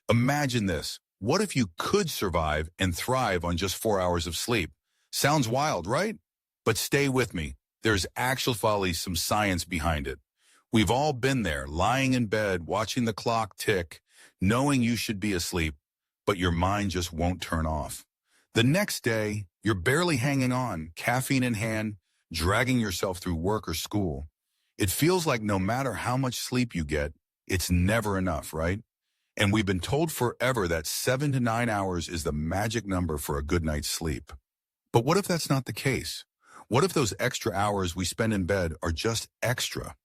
Imagine this. What if you could survive and thrive on just 4 hours of sleep? Sounds wild, right? But stay with me. There's actually some science behind it. We've all been there, lying in bed, watching the clock tick, knowing you should be asleep, but your mind just won't turn off. The next day, you're barely hanging on, caffeine in hand, dragging yourself through work or school. It feels like no matter how much sleep you get, it's never enough, right? And we've been told forever that 7 to 9 hours is the magic number for a good night's sleep. But what if that's not the case? What if those extra hours we spend in bed are just extra?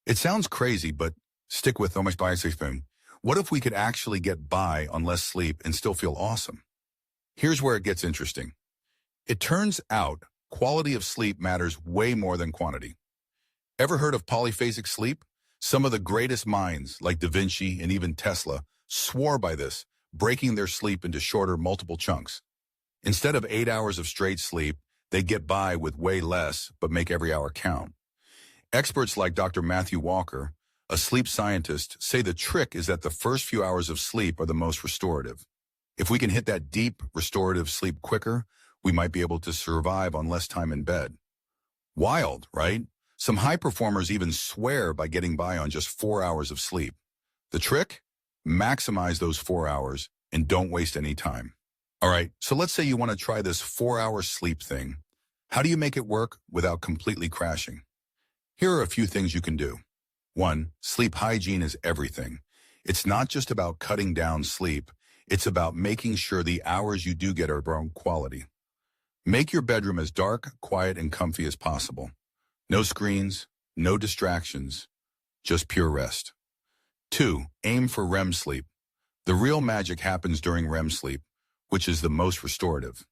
It sounds crazy, but stick with almost by a. What if we could actually get by on less sleep and still feel awesome? Here's where it gets interesting. It turns out quality of sleep matters way more than quantity. Ever heard of polyphasic sleep? Some of the greatest minds, like Da Vinci and even Tesla, swore by this, breaking their sleep into shorter, multiple chunks. Instead of 8 hours of straight sleep, they get by with way less, but make every hour count. Experts like Dr. Matthew Walker, a sleep scientist, say the trick is that the first few hours of sleep are the most restorative. If we can hit that deep, restorative sleep quicker, we might be able to survive on less time in bed. Wild, right? Some high performers even swear by getting by on just 4 hours of sleep. The trick? Maximize those 4 hours and don't waste any time. All right, so let's say you want to try this 4-hour sleep thing. How do you make it work without completely crashing? Here are a few things you can do. 1. Sleep hygiene is everything. It's not just about cutting down sleep. It's about making sure the hours you do get are of quality. Make your bedroom as dark, quiet, and comfy as possible. No screens, no distractions, just pure rest. 2. Aim for REM sleep. The real magic happens during REM sleep, which is the most restorative.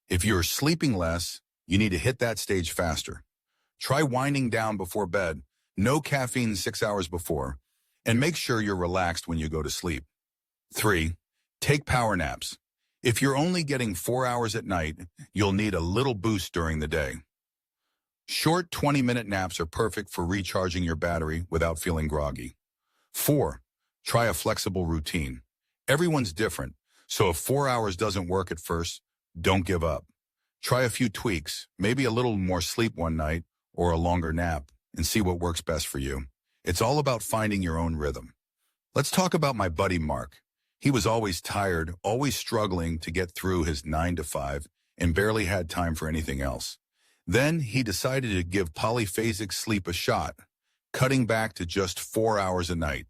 If you're sleeping less, you need to hit that stage faster. Try winding down before bed, no caffeine 6 hours before, and make sure you're relaxed when you go to sleep. 3. Take power naps. If you're only getting 4 hours at night, you'll need a little boost during the day. Short 20-minute naps are perfect for recharging your battery without feeling groggy. 4. Try a flexible routine. Everyone's different, so if 4 hours doesn't work at first, don't give up. Try a few tweaks, maybe a little more sleep one night or a longer nap, and see what works best for you. It's all about finding your own rhythm. Let's talk about my buddy Mark. He was always tired, always struggling to get through his 9 to 5, and barely had time for anything else. Then he decided to give polyphasic sleep a shot, cutting back to just 4 hours a night.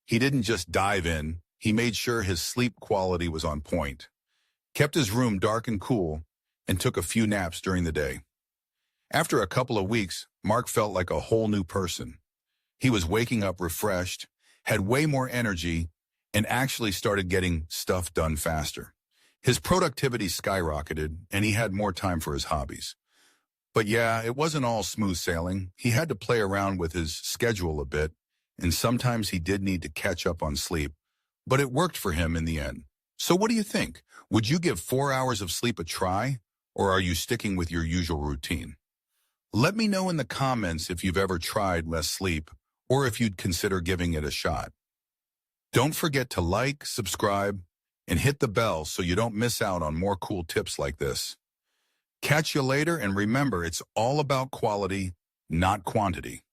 He didn't just dive in, he made sure his sleep quality was on point, kept his room dark and cool, and took a few naps during the day. After a couple of weeks, Mark felt like a whole new person. He was waking up refreshed, had way more energy, and actually started getting stuff done faster. His productivity skyrocketed, and he had more time for his hobbies. But yeah, it wasn't all smooth sailing. He had to play around with his schedule a bit, and sometimes he did need to catch up on sleep. But it worked for him in the end. So what do you think? Would you give 4 hours of sleep a try, or are you sticking with your usual routine? Let me know in the comments if you've ever tried less sleep, or if you'd consider giving it a shot. Don't forget to like, subscribe, and hit the bell so you don't miss out on more cool tips like this. Catch you later, and remember, it's all about quality, not quantity.